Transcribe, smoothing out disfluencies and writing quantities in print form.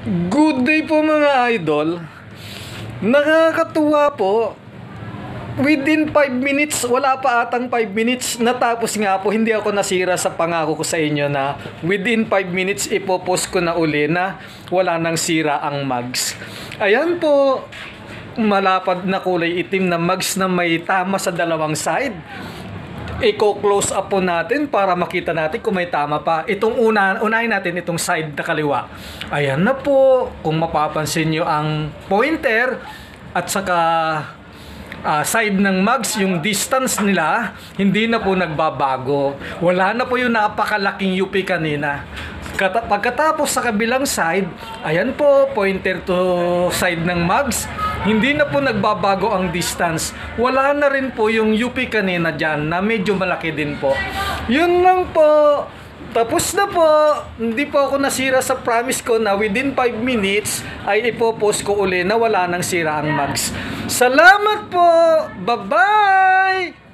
Good day po mga idol. Nakakatuwa po. Within 5 minutes, wala pa atang 5 minutes, natapos nga po, hindi ako nasira sa pangako ko sa inyo na within 5 minutes ipopost ko na uli na wala nang sira ang mugs. Ayan po, malapad na kulay itim na mugs na may tama sa dalawang side. I-close up po natin para makita natin kung may tama pa. Itong unahin natin itong side na kaliwa. Ayan na po. Kung mapapansin nyo ang pointer at saka side ng mugs, yung distance nila, hindi na po nagbabago. Wala na po yung napakalaking UP kanina. Pagkatapos sa kabilang side, ayan po, pointer to side ng mugs, hindi na po nagbabago ang distance. Wala na rin po yung UP kanina dyan na medyo malaki din po. Yun lang po. Tapos na po. Hindi po ako nasira sa promise ko na within 5 minutes ay ipopost ko uli na wala nang sira ang mugs. Salamat po. Bye-bye!